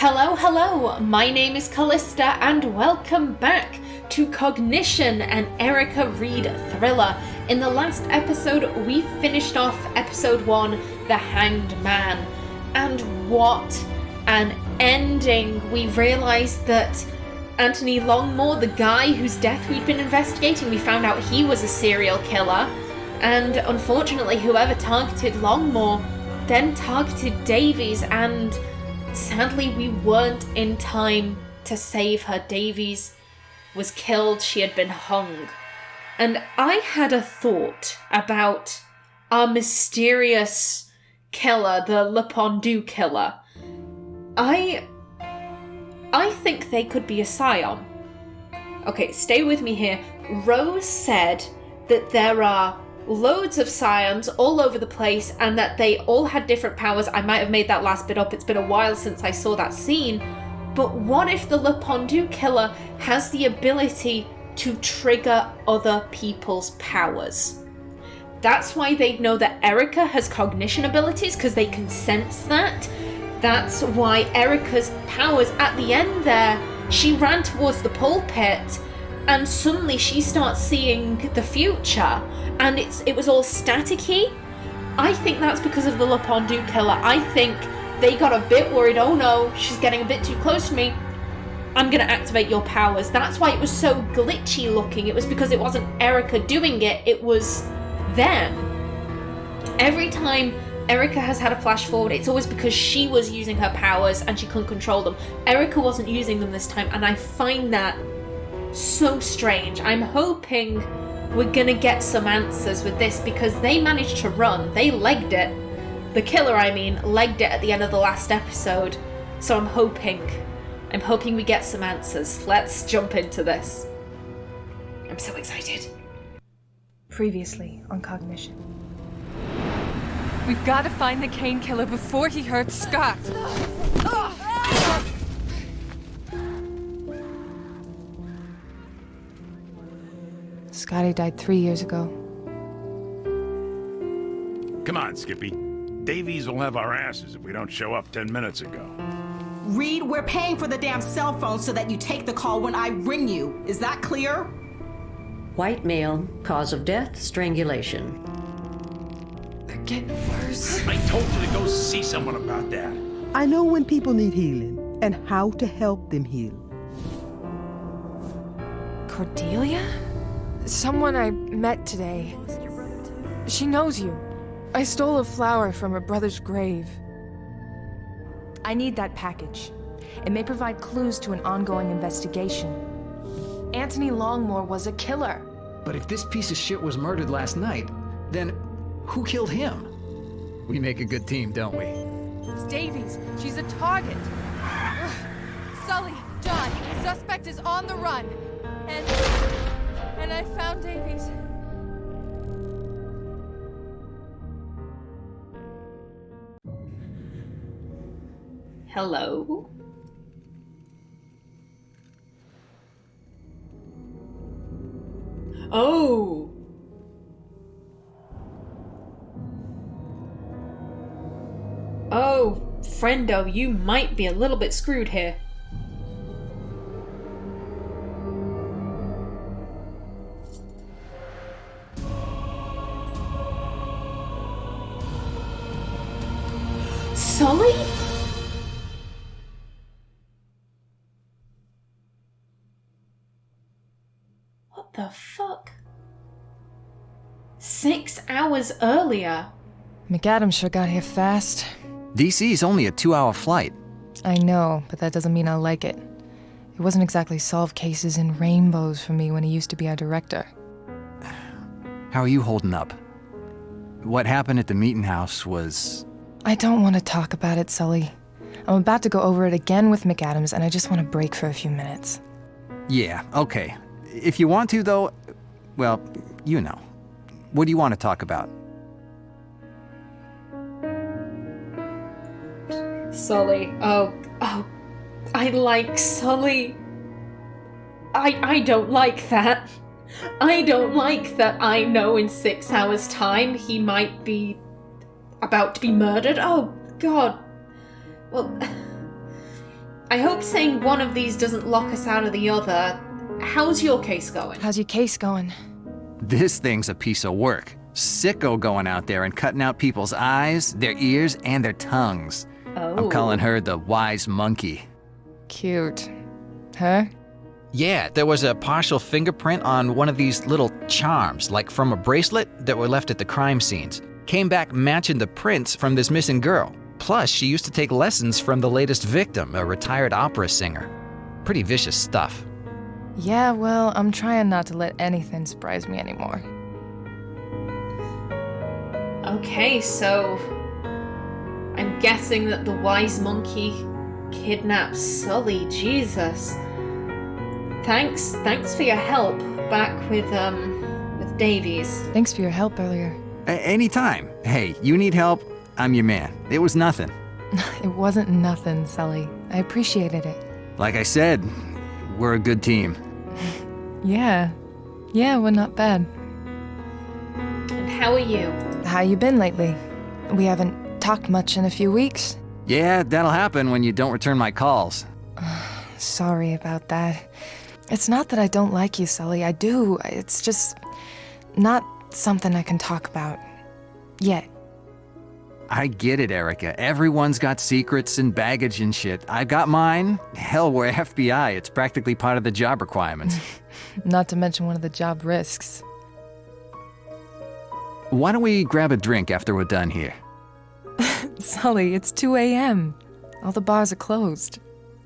Hello, my name is Callista and welcome back to Cognition, an Erica Reed thriller. In the last episode, we finished off episode 1, The Hanged Man. And what an ending! We realised that Anthony Longmore, the guy whose death we'd been investigating, we found out he was a serial killer. And unfortunately, whoever targeted Longmore then targeted Davies, and sadly, we weren't in time to save her. Davies was killed. She had been hung. And I had a thought about our mysterious killer, the Le Pendu killer. I think they could be a scion. Okay, stay with me here. Rose said that there are loads of scions all over the place and that they all had different powers. I might have made that last bit up. It's been a while since I saw that scene. But what if the Le Pendu killer has the ability to trigger other people's powers? That's why they know that Erica has cognition abilities, because they can sense that. That's why Erica's powers at the end there, she ran towards the pulpit and suddenly she starts seeing the future, and it was all staticky. I think that's because of the Le Pendu killer. I think they got a bit worried. Oh no, she's getting a bit too close to me. I'm going to activate your powers. That's why it was so glitchy looking. It was because it wasn't Erica doing it, it was them. Every time Erica has had a flash forward, it's always because she was using her powers and she couldn't control them. Erica wasn't using them this time, and I find that so strange. I'm hoping we're gonna get some answers with this, because they managed to run. They legged it. The killer, legged it at the end of the last episode. So I'm hoping we get some answers. Let's jump into this. I'm so excited. Previously on Cognition. We've got to find the Kane killer before he hurts Scott. Scotty died 3 years ago. Come on, Skippy. Davies will have our asses if we don't show up 10 minutes ago. Reed, we're paying for the damn cell phone so that you take the call when I ring you. Is that clear? White male, cause of death, strangulation. They're getting worse. I told you to go see someone about that. I know when people need healing and how to help them heal. Cordelia? Someone I met today. She knows you. I stole a flower from her brother's grave. I need that package. It may provide clues to an ongoing investigation. Anthony Longmore was a killer. But if this piece of shit was murdered last night, then who killed him? We make a good team, don't we? It's Davies. She's a target. Ugh. Sully, John, suspect is on the run. And I found Davies. Hello? Oh! Oh, friendo, you might be a little bit screwed here. Sully? What the fuck? 6 hours earlier. McAdams sure got here fast. DC's only a 2-hour flight. I know, but that doesn't mean I like it. It wasn't exactly solve cases in rainbows for me when he used to be our director. How are you holding up? What happened at the meeting house was... I don't want to talk about it, Sully. I'm about to go over it again with McAdams, and I just want to break for a few minutes. Yeah, okay. If you want to, though, well, you know. What do you want to talk about? Sully. Oh, I like Sully. I don't like that. I don't like that I know in 6 hours' time he might be about to be murdered. Oh, God. Well, I hope saying one of these doesn't lock us out of the other. How's your case going? How's your case going? This thing's a piece of work. Sicko going out there and cutting out people's eyes, their ears, and their tongues. Oh. I'm calling her the wise monkey. Cute. Huh? Yeah, there was a partial fingerprint on one of these little charms, like from a bracelet, that were left at the crime scenes. Came back matching the prints from this missing girl. Plus, she used to take lessons from the latest victim, a retired opera singer. Pretty vicious stuff. Yeah, well, I'm trying not to let anything surprise me anymore. Okay, so I'm guessing that the wise monkey kidnapped Sully. Jesus. Thanks for your help back with Davies. Thanks for your help earlier. Anytime. Hey, you need help, I'm your man. It was nothing. It wasn't nothing, Sully. I appreciated it. Like I said, we're a good team. Yeah, we're not bad. And how are you? How you been lately? We haven't talked much in a few weeks. Yeah, that'll happen when you don't return my calls. Sorry about that. It's not that I don't like you, Sully. I do. It's just not something I can talk about. Yet. I get it, Erica. Everyone's got secrets and baggage and shit. I've got mine. Hell, we're FBI. It's practically part of the job requirements. Not to mention one of the job risks. Why don't we grab a drink after we're done here? Sully, it's 2 a.m. All the bars are closed.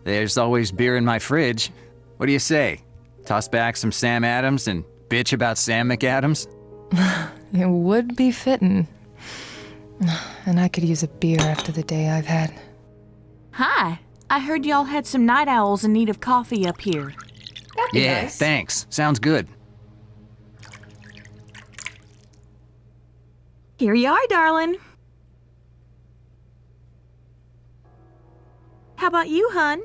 There's always beer in my fridge. What do you say? Toss back some Sam Adams and bitch about Sam McAdams? It would be fitting. And I could use a beer after the day I've had. Hi. I heard y'all had some night owls in need of coffee up here. That'd be nice. Thanks. Sounds good. Here you are, darling. How about you, hun?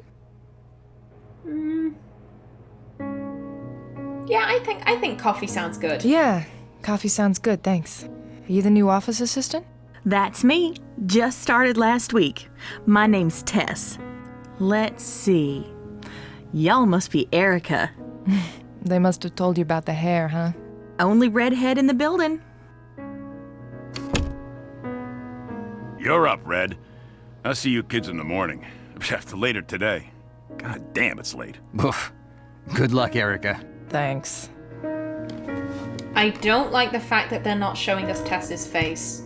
Yeah, I think coffee sounds good. Yeah, coffee sounds good, thanks. Are you the new office assistant? That's me. Just started last week. My name's Tess. Let's see. Y'all must be Erica. They must have told you about the hair, huh? Only redhead in the building. You're up, Red. I'll see you kids in the morning. Later today. God damn, it's late. Oof. Good luck, Erica. Thanks. I don't like the fact that they're not showing us Tess's face.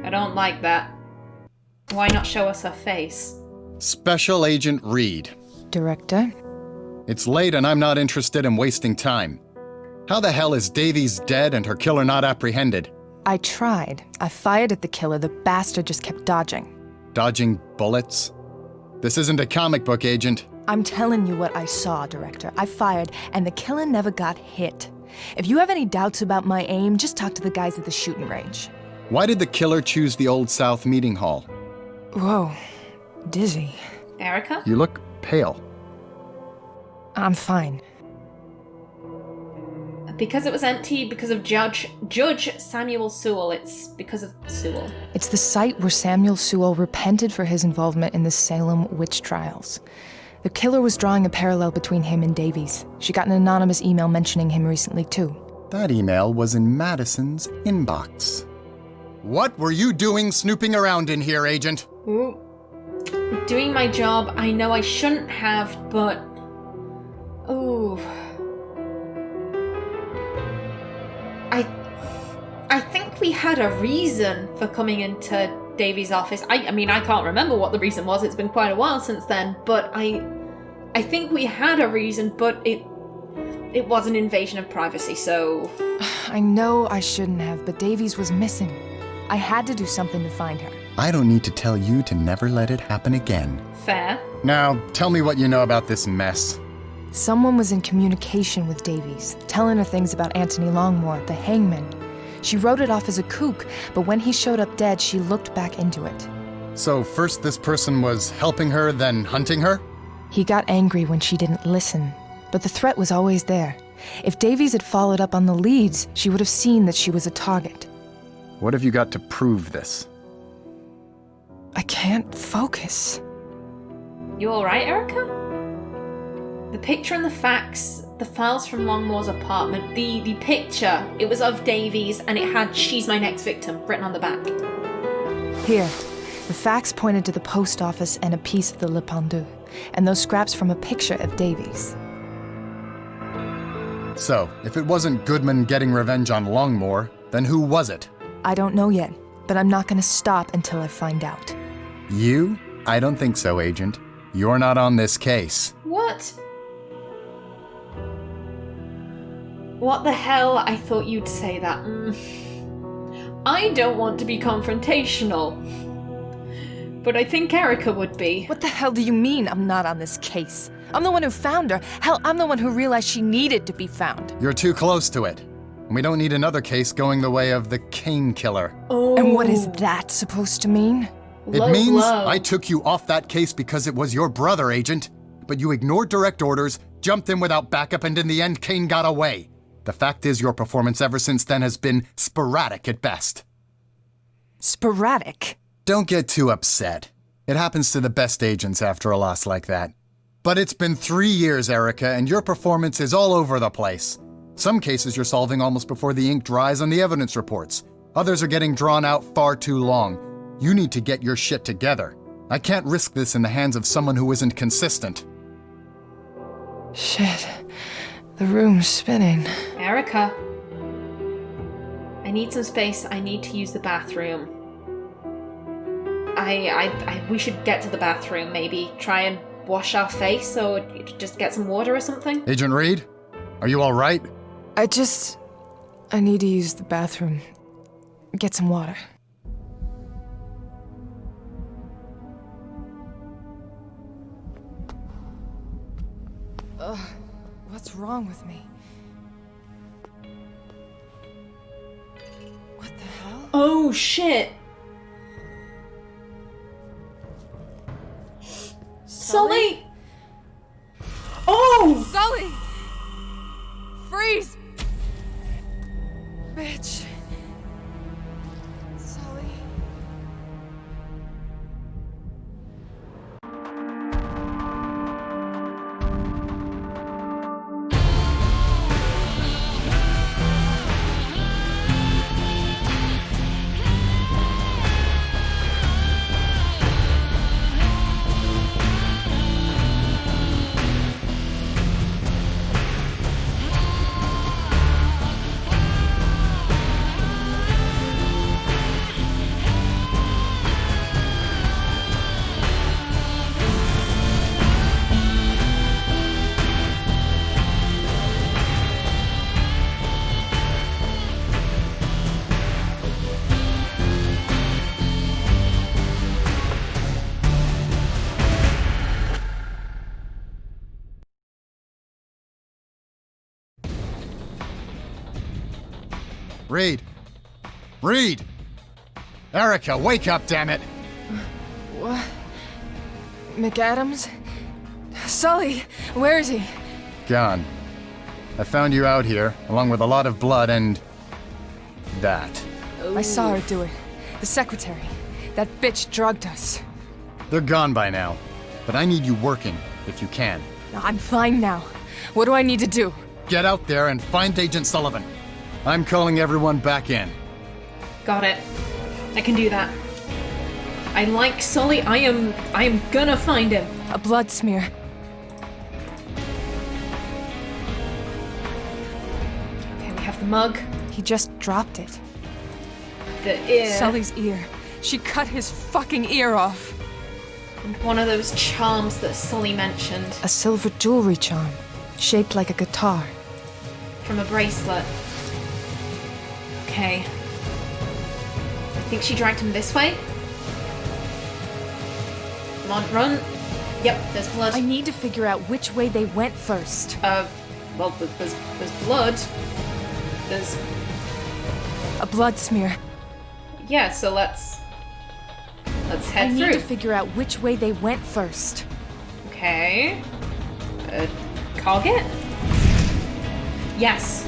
I don't like that. Why not show us her face? Special Agent Reed. Director? It's late and I'm not interested in wasting time. How the hell is Davies dead and her killer not apprehended? I tried. I fired at the killer. The bastard just kept dodging. Dodging bullets? This isn't a comic book, Agent. I'm telling you what I saw, Director. I fired, and the killer never got hit. If you have any doubts about my aim, just talk to the guys at the shooting range. Why did the killer choose the Old South meeting hall? Whoa. Dizzy. Erica? You look pale. I'm fine. Because it was empty, because of Judge Samuel Sewell. It's because of Sewell. It's the site where Samuel Sewell repented for his involvement in the Salem witch trials. The killer was drawing a parallel between him and Davies. She got an anonymous email mentioning him recently, too. That email was in Madison's inbox. What were you doing snooping around in here, Agent? Ooh. Doing my job. I know I shouldn't have, but... Ooh... I think we had a reason for coming into Davies' office. I mean, I can't remember what the reason was. It's been quite a while since then. But I think we had a reason, but it was an invasion of privacy, so... I know I shouldn't have, but Davies was missing. I had to do something to find her. I don't need to tell you to never let it happen again. Fair. Now, tell me what you know about this mess. Someone was in communication with Davies, telling her things about Anthony Longmore, the hangman. She wrote it off as a kook, but when he showed up dead, she looked back into it. So first this person was helping her, then hunting her? He got angry when she didn't listen, but the threat was always there. If Davies had followed up on the leads, she would have seen that she was a target. What have you got to prove this? I can't focus. You alright, Erica? The picture and the facts, the files from Longmore's apartment, the picture, it was of Davies and it had "She's my next victim" written on the back. Here, the facts pointed to the post office and a piece of the Le Pendu, and those scraps from a picture of Davies. So, if it wasn't Goodman getting revenge on Longmore, then who was it? I don't know yet, but I'm not gonna stop until I find out. You? I don't think so, Agent. You're not on this case. What? What the hell? I thought you'd say that. I don't want to be confrontational, but I think Erica would be. What the hell do you mean I'm not on this case? I'm the one who found her. Hell, I'm the one who realized she needed to be found. You're too close to it. And we don't need another case going the way of the Kane killer. Oh. And what is that supposed to mean? It means I took you off that case because it was your brother, Agent. But you ignored direct orders, jumped in without backup, and in the end, Kane got away. The fact is, your performance ever since then has been sporadic at best. Sporadic? Don't get too upset. It happens to the best agents after a loss like that. But it's been 3 years, Erica, and your performance is all over the place. Some cases you're solving almost before the ink dries on the evidence reports. Others are getting drawn out far too long. You need to get your shit together. I can't risk this in the hands of someone who isn't consistent. Shit. The room's spinning. Erica. I need some space. I need to use the bathroom. We should get to the bathroom, maybe. Try and wash our face or just get some water or something. Agent Reed? Are you alright? I need to use the bathroom. Get some water. Ugh, what's wrong with me? What the hell? Oh, shit. Sully! Oh! Sully! Freeze! Bitch. Sully. Reed! Reed! Erica, wake up, damn it! What? McAdams? Sully, where is he? Gone. I found you out here, along with a lot of blood and... that. I saw her do it. The secretary. That bitch drugged us. They're gone by now. But I need you working, if you can. I'm fine now. What do I need to do? Get out there and find Agent Sullivan. I'm calling everyone back in. Got it. I can do that. I like Sully. I am gonna find him. A blood smear. Okay, we have the mug. He just dropped it. The ear. Sully's ear. She cut his fucking ear off. And one of those charms that Sully mentioned. A silver jewelry charm, shaped like a guitar. From a bracelet. Okay. I think she dragged him this way. Come on, run. Yep, there's blood. I need to figure out which way they went first. Well, there's blood. There's... a blood smear. Yeah, so let's head through. I need to figure out which way they went first. Okay. Target? Yes.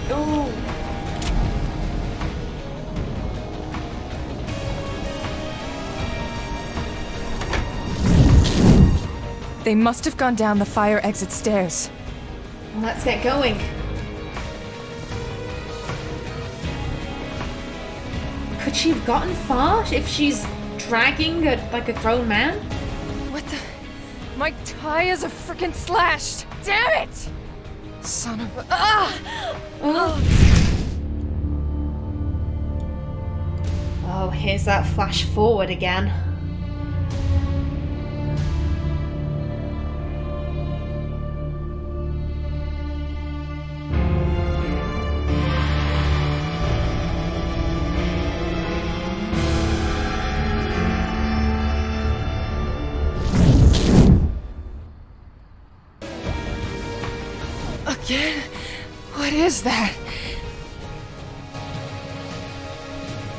Oh. They must have gone down the fire exit stairs. Let's get going. Could she have gotten far if she's dragging like a grown man? What the? My tires are freaking slashed! Damn it! Son of a... Oh, here's that flash forward again. Again? What is that?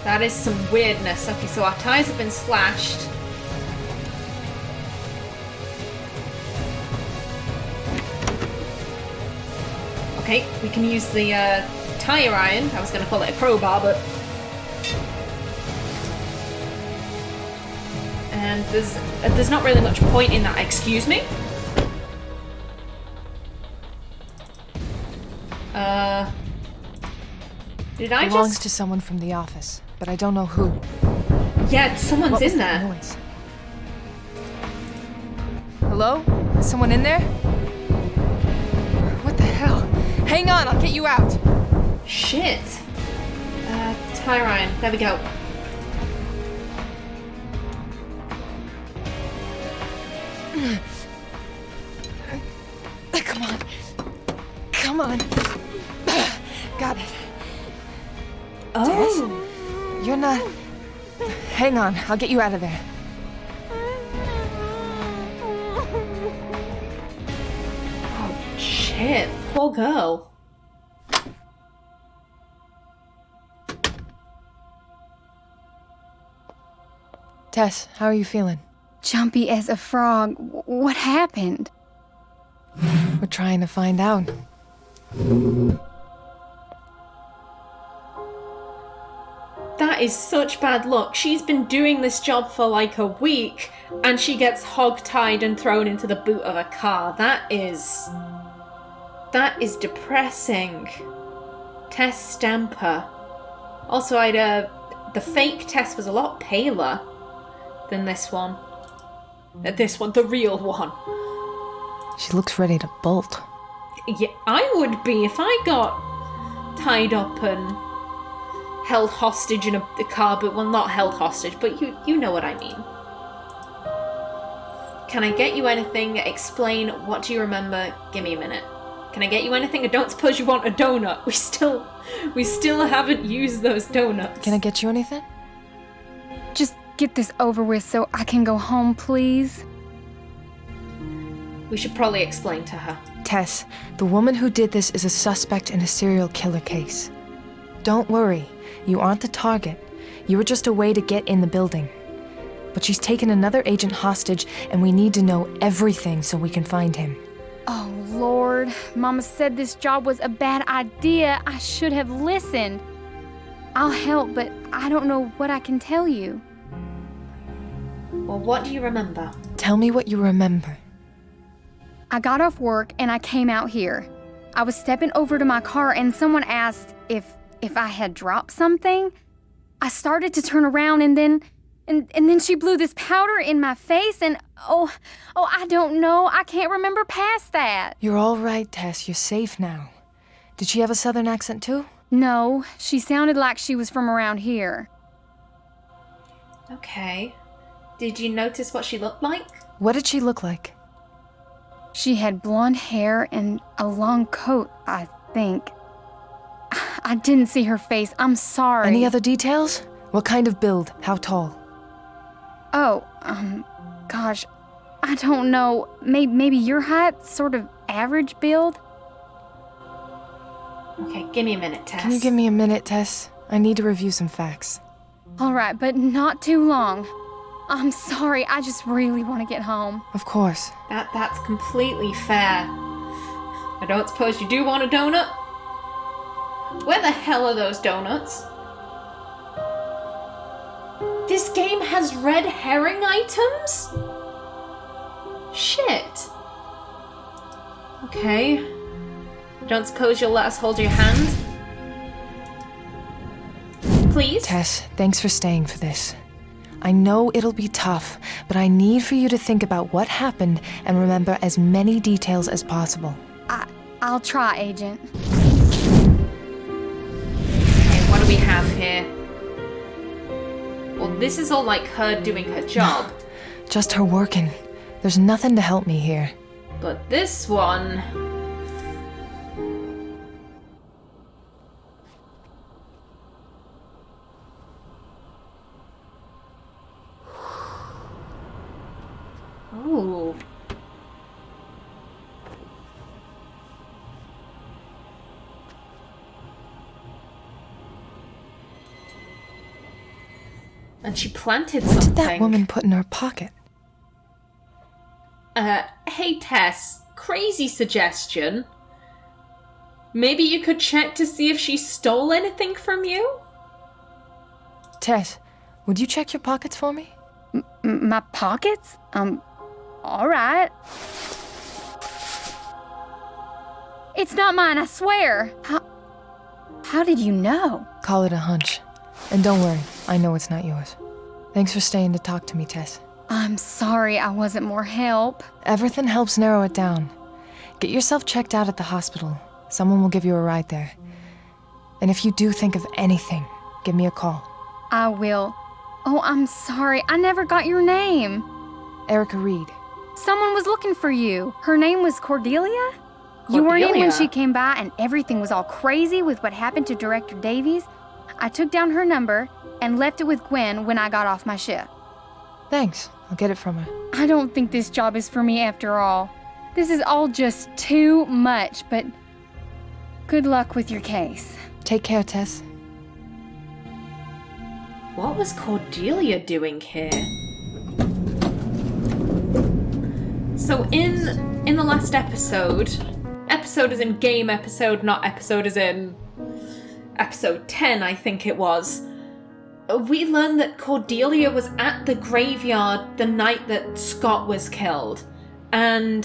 That is some weirdness. Okay, so our tires have been slashed. Okay, we can use the tire iron. I was going to call it a crowbar, but... And there's not really much point in that. Excuse me? Did I Belongs to someone from the office, but I don't know who. Yeah, someone's in there. Noise? Hello? Is someone in there? What the hell? Hang on, I'll get you out. Shit. Tire iron. There we go. Come on. Come on. Got it. Oh. Tess, you're not... Hang on, I'll get you out of there. Oh, shit. Poor girl. Tess, how are you feeling? Jumpy as a frog. What happened? We're trying to find out. That is such bad luck. She's been doing this job for like a week and she gets hog-tied and thrown into the boot of a car. That is depressing. Tess Stamper. Also, the fake Tess was a lot paler than this one. The real one. She looks ready to bolt. Yeah, I would be if I got tied up and held hostage in a car boot. Well, not held hostage, but you know what I mean. Can I get you anything? Explain. What do you remember? Give me a minute. Can I get you anything? I don't suppose you want a donut. We still haven't used those donuts. Can I get you anything? Just get this over with so I can go home, please. We should probably explain to her. Tess, the woman who did this is a suspect in a serial killer case. Don't worry, you aren't the target. You were just a way to get in the building. But she's taken another agent hostage, and we need to know everything so we can find him. Oh, Lord. Mama said this job was a bad idea. I should have listened. I'll help, but I don't know what I can tell you. Well, what do you remember? Tell me what you remember. I got off work and I came out here. I was stepping over to my car and someone asked if I had dropped something. I started to turn around and then she blew this powder in my face and oh, I don't know. I can't remember past that. You're all right, Tess. You're safe now. Did she have a southern accent too? No, she sounded like she was from around here. Okay. Did you notice what she looked like? What did she look like? She had blonde hair and a long coat, I think. I didn't see her face. I'm sorry. Any other details? What kind of build? How tall? Oh, gosh, I don't know. Maybe your height, sort of average build? Okay, give me a minute, Tess. Can you give me a minute, Tess? I need to review some facts. All right, but not too long. I'm sorry, I just really want to get home. Of course. That's completely fair. I don't suppose you do want a donut? Where the hell are those donuts? This game has red herring items? Shit. Okay. Don't suppose you'll let us hold your hand? Please? Tess, thanks for staying for this. I know it'll be tough, but I need for you to think about what happened and remember as many details as possible. I'll try, Agent. Okay, what do we have here? Well, this is all like her doing her job. Just her working. There's nothing to help me here. But this one... Ooh. And she planted something. What did that woman put in her pocket? Hey Tess, crazy suggestion. Maybe you could check to see if she stole anything from you? Tess, would you check your pockets for me? My pockets? Alright. It's not mine, I swear. How did you know? Call it a hunch. And don't worry, I know it's not yours. Thanks for staying to talk to me, Tess. I'm sorry I wasn't more help. Everything helps narrow it down. Get yourself checked out at the hospital. Someone will give you a ride there. And if you do think of anything, give me a call. I will. Oh, I'm sorry. I never got your name. Erica Reed. Someone was looking for you. Her name was Cordelia? You weren't in when she came by and everything was all crazy with what happened to Director Davies? I took down her number and left it with Gwen when I got off my ship. Thanks. I'll get it from her. I don't think this job is for me after all. This is all just too much, but good luck with your case. Take care, Tess. What was Cordelia doing here? So in the last episode as in game episode, not episode as in episode 10, I think it was, we learned that Cordelia was at the graveyard the night that Scott was killed. And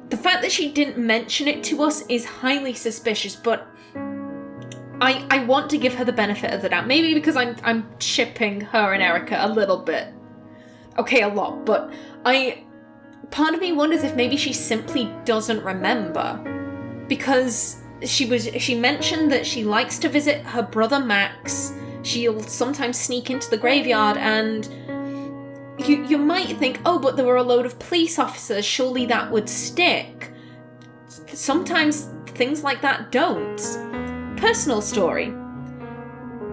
the fact that she didn't mention it to us is highly suspicious, but I want to give her the benefit of the doubt. Maybe because I'm shipping her and Erica a little bit. Okay, a lot, but part of me wonders if maybe she simply doesn't remember. Because she mentioned that she likes to visit her brother Max. She'll sometimes sneak into the graveyard, and you might think, oh, but there were a load of police officers, surely that would stick. Sometimes things like that don't. Personal story.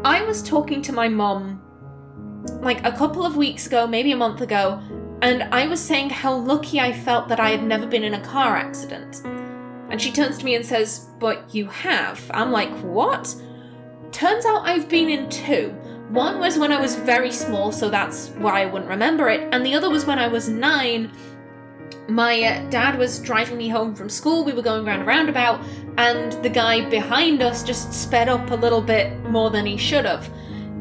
I was talking to my mom like a couple of weeks ago, maybe a month ago, and I was saying how lucky I felt that I had never been in a car accident. And she turns to me and says, but you have. I'm like, what? Turns out I've been in two. One was when I was very small, so that's why I wouldn't remember it. And the other was when I was 9. My dad was driving me home from school. We were going around a roundabout, and the guy behind us just sped up a little bit more than he should have.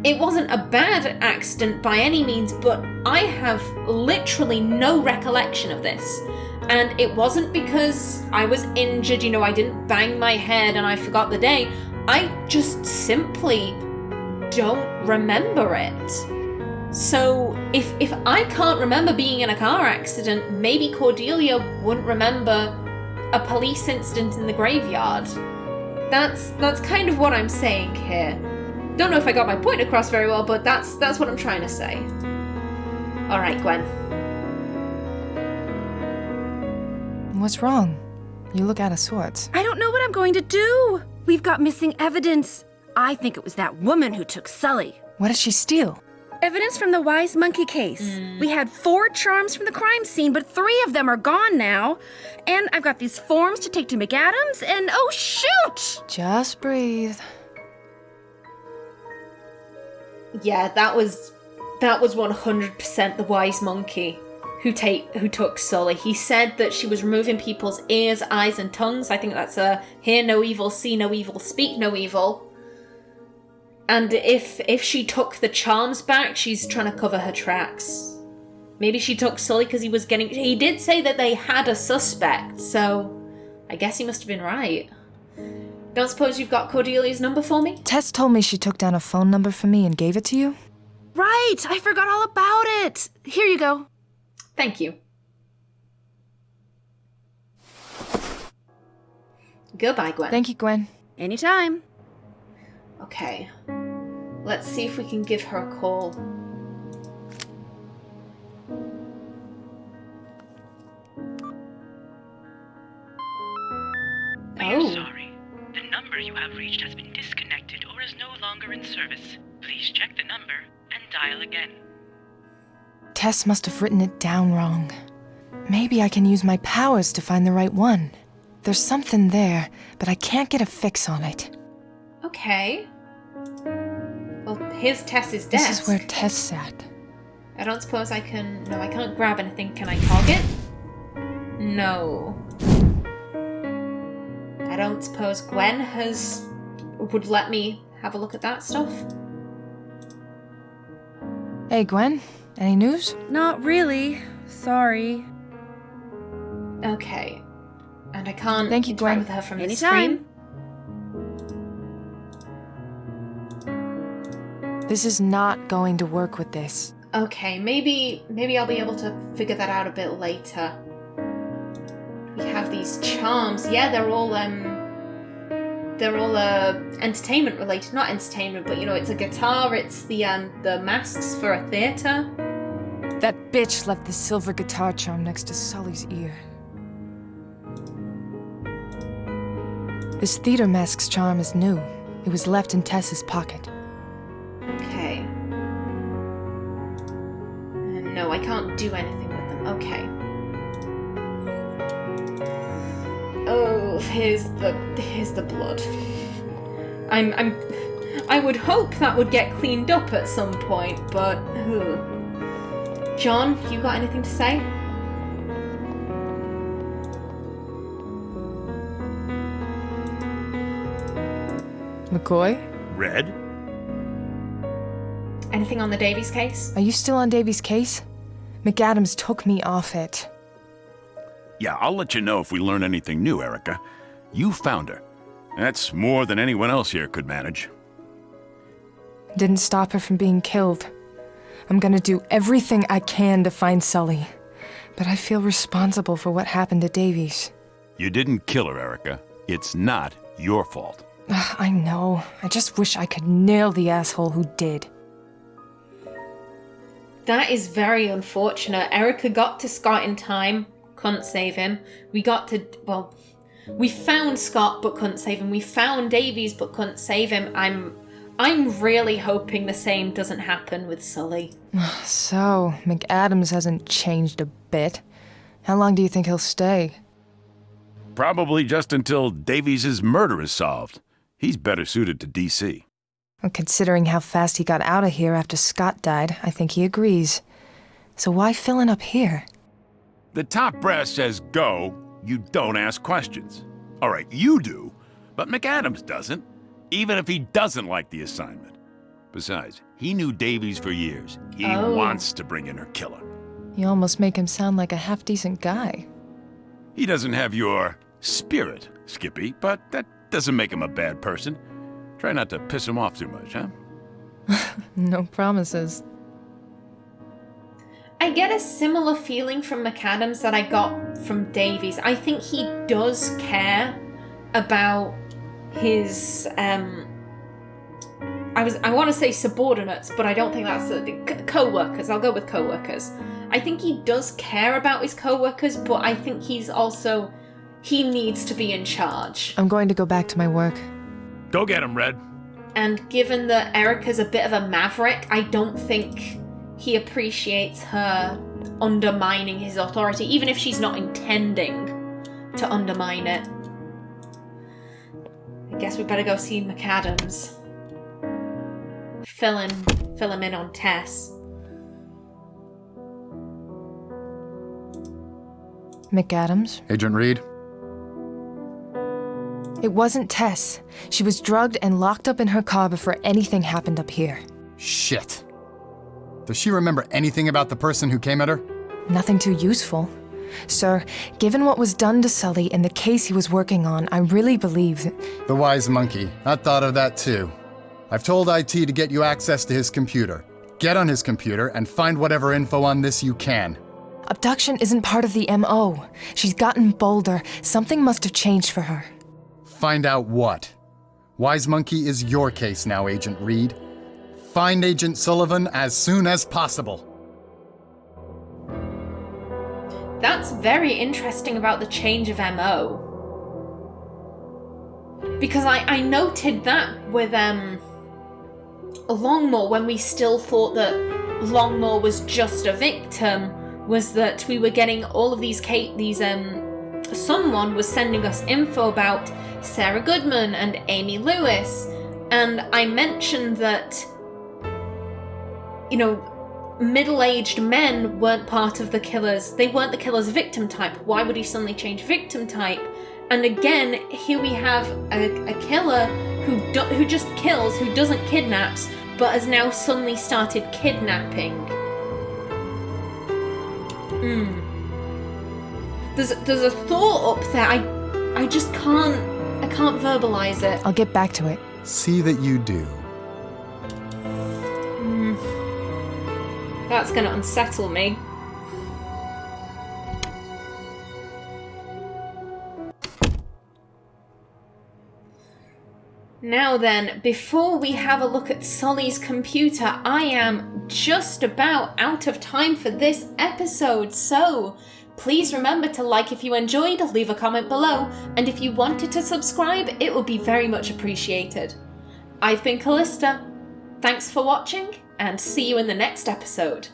It wasn't a bad accident by any means, but I have literally no recollection of this. And it wasn't because I was injured, I didn't bang my head and I forgot the day. I just simply don't remember it. So if I can't remember being in a car accident, maybe Cordelia wouldn't remember a police incident in the graveyard. That's kind of what I'm saying here. Don't know if I got my point across very well, but that's what I'm trying to say. All right, Gwen. What's wrong? You look out of sorts. I don't know what I'm going to do. We've got missing evidence. I think it was that woman who took Sully. What did she steal? Evidence from the wise monkey case. We had 4 charms from the crime scene, but 3 of them are gone now. And I've got these forms to take to McAdams, and oh shoot! Just breathe. Yeah, that was 100% the wise monkey who took Sully. He said that she was removing people's ears, eyes, and tongues. I think that's a hear no evil, see no evil, speak no evil. And if she took the charms back, she's trying to cover her tracks. Maybe she took Sully because he did say that they had a suspect, so I guess he must have been right. Don't suppose you've got Cordelia's number for me? Tess told me she took down a phone number for me and gave it to you. Right! I forgot all about it! Here you go. Thank you. Goodbye, Gwen. Thank you, Gwen. Anytime. Okay. Let's see if we can give her a call. We are sorry. The number you have reached has been disconnected or is no longer in service. Please check the number and dial again. Tess must have written it down wrong. Maybe I can use my powers to find the right one. There's something there, but I can't get a fix on it. Okay. Well, here's Tess's desk. This is where Tess sat. I don't suppose I can... No, I can't grab anything. Can I target? No. I don't suppose Gwen would let me have a look at that stuff. Hey, Gwen. Any news? Not really. Sorry. Okay. And I can't Thank you, interact Gwen. with her from the Anytime. screen. This is not going to work with this. Okay, maybe I'll be able to figure that out a bit later. We have these charms. Yeah, they're all entertainment related. Not entertainment, but it's a guitar. It's the masks for a theater. That bitch left the silver guitar charm next to Sully's ear. This theater mask's charm is new. It was left in Tess's pocket. Okay. No, I can't do anything with them. Okay. Oh, here's the blood. I would hope that would get cleaned up at some point, but John, you got anything to say? McCoy? Red? Anything on the Davies case? Are you still on Davies' case? McAdams took me off it. Yeah, I'll let you know if we learn anything new, Erica. You found her. That's more than anyone else here could manage. Didn't stop her from being killed. I'm gonna do everything I can to find Sully. But I feel responsible for what happened to Davies. You didn't kill her, Erica. It's not your fault. I know. I just wish I could nail the asshole who did. That is very unfortunate. Erica got to Scott in time, couldn't save him. We found Scott but couldn't save him. We found Davies but couldn't save him. I'm really hoping the same doesn't happen with Sully. So, McAdams hasn't changed a bit. How long do you think he'll stay? Probably just until Davies' murder is solved. He's better suited to D.C. Well, considering how fast he got out of here after Scott died, I think he agrees. So why filling up here? The top brass says go, you don't ask questions. All right, you do, but McAdams doesn't, even if he doesn't like the assignment. Besides, he knew Davies for years. He wants to bring in her killer. You almost make him sound like a half-decent guy. He doesn't have your spirit, Skippy, but that doesn't make him a bad person. Try not to piss him off too much, huh? No promises. I get a similar feeling from McAdams that I got from Davies. I think he does care about his I want to say subordinates, but I don't think that's co-workers. I'll go with co-workers. I think he does care about his co-workers, but I think he needs to be in charge. I'm going to go back to my work. Go get him, Red. And given that Erica's a bit of a maverick, I don't think he appreciates her undermining his authority, even if she's not intending to undermine it. I guess we better go see McAdams. Fill him in on Tess. McAdams? Agent Reed? It wasn't Tess. She was drugged and locked up in her car before anything happened up here. Shit. Does she remember anything about the person who came at her? Nothing too useful. Sir, given what was done to Sully and the case he was working on, I really believe that... The wise monkey. I thought of that too. I've told IT to get you access to his computer. Get on his computer and find whatever info on this you can. Abduction isn't part of the MO. She's gotten bolder. Something must have changed for her. Find out what. Wise Monkey is your case now, Agent Reed. Find Agent Sullivan as soon as possible. That's very interesting about the change of MO. Because I noted that with Longmore, when we still thought that Longmore was just a victim, was that we were getting all of these someone was sending us info about Sarah Goodman and Amy Lewis, and I mentioned that, you know, middle-aged men weren't part of the killers. They weren't the killer's victim type. Why would he suddenly change victim type? And again, here we have a killer who just kills, who doesn't kidnaps, but has now suddenly started kidnapping. There's a thought up there. I just can't verbalize it. I'll get back to it. See that you do. That's gonna unsettle me. Now then, before we have a look at Sully's computer, I am just about out of time for this episode, so please remember to like if you enjoyed, leave a comment below, and if you wanted to subscribe, it would be very much appreciated. I've been Callista. Thanks for watching, and see you in the next episode.